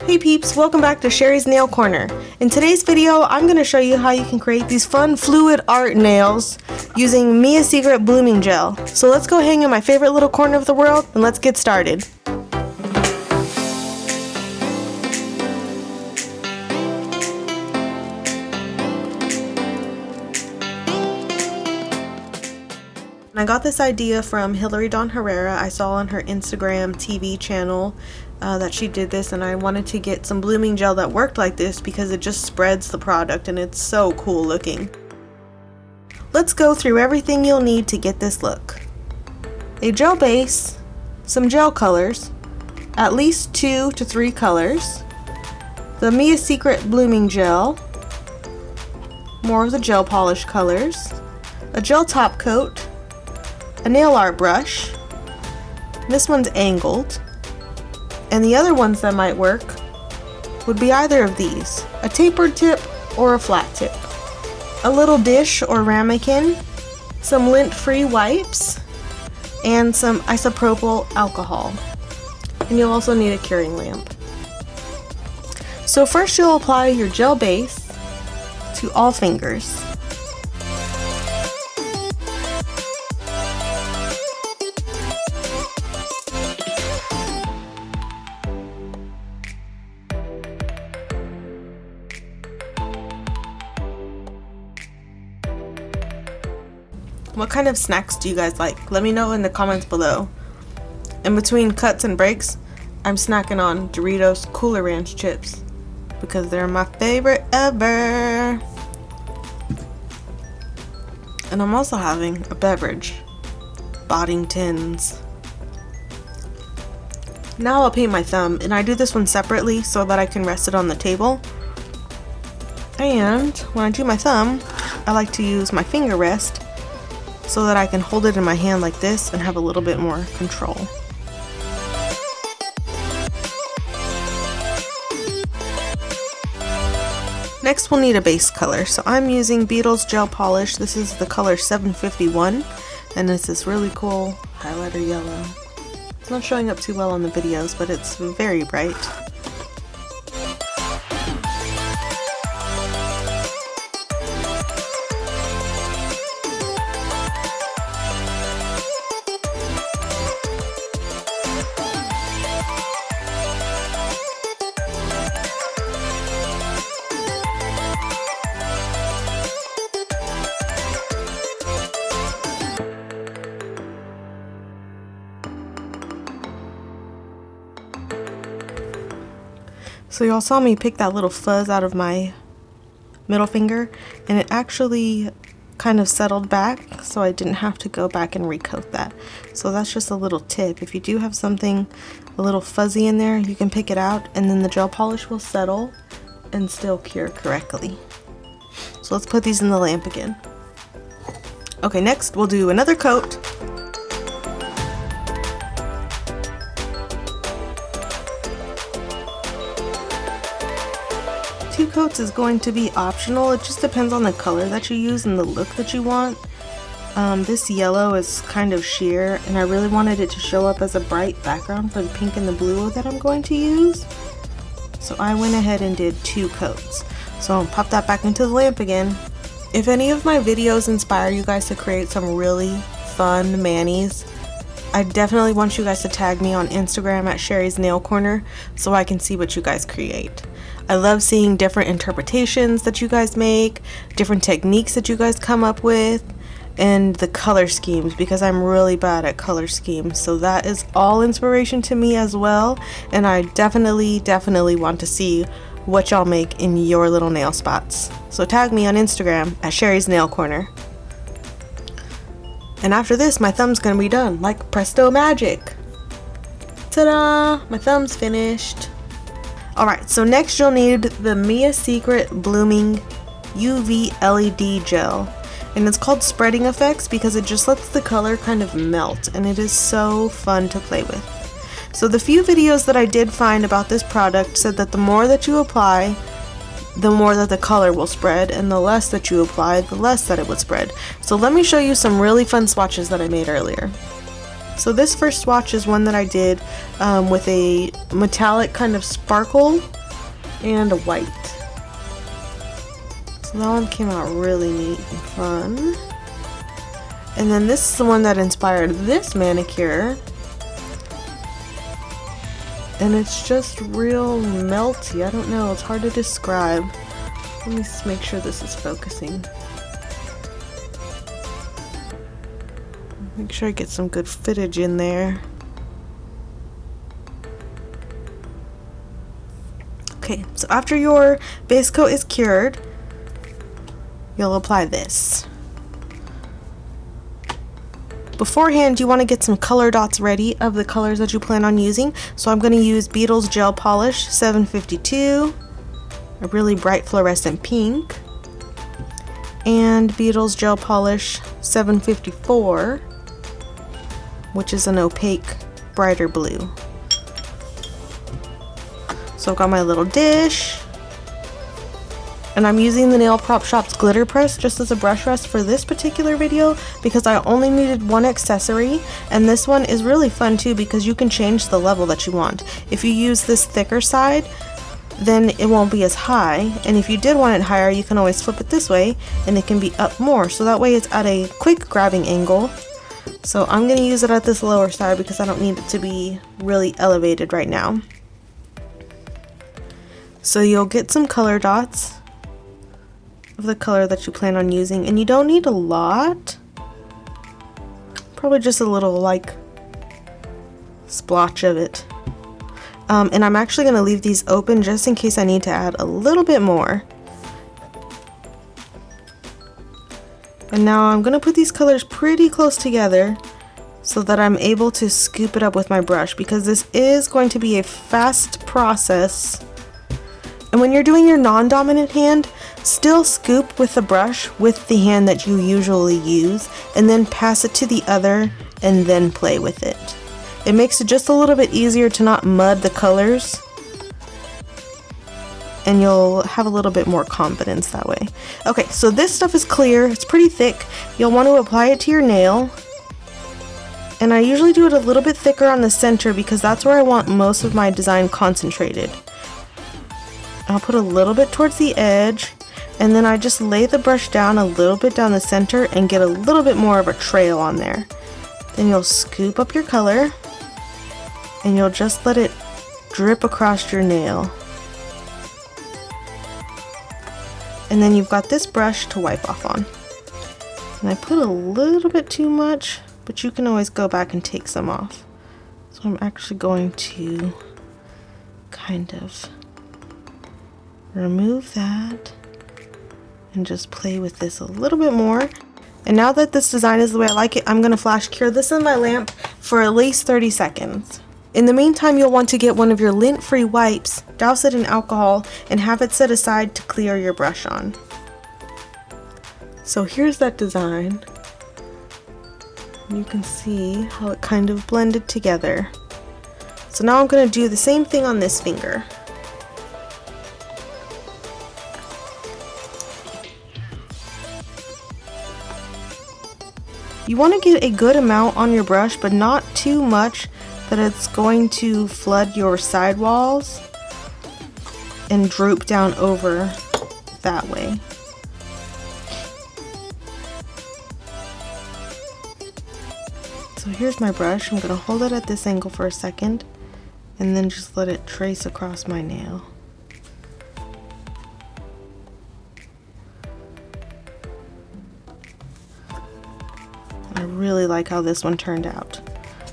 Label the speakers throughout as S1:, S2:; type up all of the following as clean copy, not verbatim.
S1: Hey peeps, welcome back to Sherry's Nail Corner. In today's video, I'm going to show you how you can create these fun fluid art nails using Mia's Secret Blooming Gel. So let's go hang in my favorite little corner of the world and let's get started. I got this idea from Hilary Dawn Herrera. I saw on her Instagram TV channel that she did this, and I wanted to get some blooming gel that worked like this because it just spreads the product and it's so cool looking. Let's go through everything you'll need to get this look. A gel base, some gel colors, at least 2 to 3 colors, the Mia's Secret Blooming Gel, more of the gel polish colors, a gel top coat, a nail art brush. This one's angled, and the other ones that might work would be either of these, a tapered tip or a flat tip, a little dish or ramekin, some lint-free wipes, and some isopropyl alcohol. And you'll also need a curing lamp. So first you'll apply your gel base to all fingers. What kind of snacks do you guys like? Let me know in the comments below. In between cuts and breaks, I'm snacking on Doritos Cooler Ranch chips because they're my favorite ever. And I'm also having a beverage, Boddington's. Now I'll paint my thumb, and I do this one separately so that I can rest it on the table. And when I do my thumb, I like to use my finger rest so that I can hold it in my hand like this and have a little bit more control. Next we'll need a base color, so I'm using Beetle's Gel Polish. This is the color 751, and it's this really cool highlighter yellow. It's not showing up too well on the videos, but it's very bright. So y'all saw me pick that little fuzz out of my middle finger, and it actually kind of settled back, so I didn't have to go back and recoat that. So that's just a little tip. If you do have something a little fuzzy in there, you can pick it out, and then the gel polish will settle and still cure correctly. So let's put these in the lamp again. Okay, next we'll do another coat. Two coats is going to be optional. It just depends on the color that you use and the look that you want. This yellow is kind of sheer, and I really wanted it to show up as a bright background for the pink and the blue that I'm going to use. So I went ahead and did 2 coats. So I'll pop that back into the lamp again. If any of my videos inspire you guys to create some really fun manis, I definitely want you guys to tag me on Instagram at Sherry's Nail Corner so I can see what you guys create. I love seeing different interpretations that you guys make, different techniques that you guys come up with, and the color schemes, because I'm really bad at color schemes. So that is all inspiration to me as well, and I definitely want to see what y'all make in your little nail spots. So tag me on Instagram at Sherry's Nail Corner. And after this, my thumb's gonna be done, like presto magic. Ta-da! My thumb's finished. Alright, so next you'll need the Mia's Secret Blooming UV LED Gel. And it's called Spreading Effects because it just lets the color kind of melt, and it is so fun to play with. So the few videos that I did find about this product said that the more that you apply, the more that the color will spread, and the less that you apply, the less that it would spread. So let me show you some really fun swatches that I made earlier. So this first swatch is one that I did with a metallic kind of sparkle and a white. So that one came out really neat and fun. And then this is the one that inspired this manicure. And it's just real melty. I don't know, it's hard to describe. Let me make sure this is focusing. Make sure I get some good footage in there. Okay, so after your base coat is cured, you'll apply this. Beforehand, you want to get some color dots ready of the colors that you plan on using. So I'm going to use Beetle's Gel Polish 752, a really bright fluorescent pink, and Beetle's Gel Polish 754, which is an opaque, brighter blue. So I've got my little dish, and I'm using the Nail Prop Shop's glitter press just as a brush rest for this particular video because I only needed one accessory, and this one is really fun too because you can change the level that you want. If you use this thicker side, then it won't be as high, and if you did want it higher, you can always flip it this way and it can be up more, so that way it's at a quick grabbing angle. So I'm going to use it at this lower side because I don't need it to be really elevated right now. So you'll get some color dots of the color that you plan on using, and you don't need a lot, probably just a little like splotch of it. And I'm actually going to leave these open just in case I need to add a little bit more. And now I'm going to put these colors pretty close together so that I'm able to scoop it up with my brush, because this is going to be a fast process. And when you're doing your non-dominant hand, still scoop with the brush with the hand that you usually use, and then pass it to the other and then play with it. It makes it just a little bit easier to not mud the colors, and you'll have a little bit more confidence that way. Okay, so this stuff is clear, it's pretty thick. You'll want to apply it to your nail, and I usually do it a little bit thicker on the center because that's where I want most of my design concentrated. I'll put a little bit towards the edge, and then I just lay the brush down a little bit down the center and get a little bit more of a trail on there. Then you'll scoop up your color and you'll just let it drip across your nail. And then you've got this brush to wipe off on. And I put a little bit too much, but you can always go back and take some off. So I'm actually going to kind of remove that and just play with this a little bit more. And now that this design is the way I like it, I'm going to flash cure this in my lamp for at least 30 seconds. In the meantime, you'll want to get one of your lint-free wipes, douse it in alcohol, and have it set aside to clear your brush on. So here's that design. You can see how it kind of blended together. So now I'm going to do the same thing on this finger. You want to get a good amount on your brush, but not too much that it's going to flood your sidewalls and droop down over that way. So here's my brush. I'm going to hold it at this angle for a second and then just let it trace across my nail. I really like how this one turned out.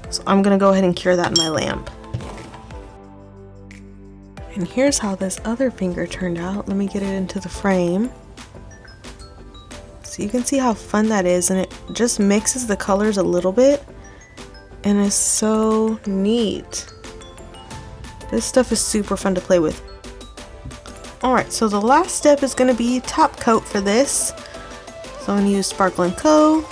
S1: So I'm going to go ahead and cure that in my lamp. And here's how this other finger turned out. Let me get it into the frame. So you can see how fun that is, and it just mixes the colors a little bit and is so neat. This stuff is super fun to play with. Alright, so the last step is going to be top coat for this. So I'm going to use Sparkle & Co.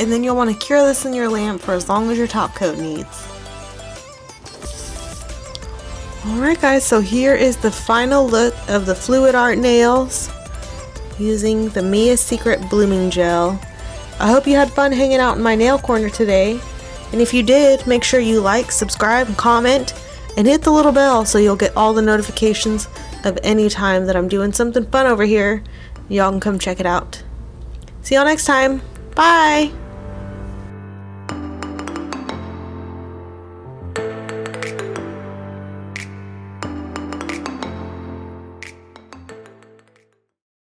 S1: and then you'll want to cure this in your lamp for as long as your top coat needs. Alright guys, so here is the final look of the fluid art nails using the Mia's Secret blooming gel. I hope you had fun hanging out in my nail corner today, and if you did, make sure you like, subscribe, and comment, and hit the little bell so you'll get all the notifications of any time that I'm doing something fun over here. Y'all can come check it out. See y'all next time. Bye!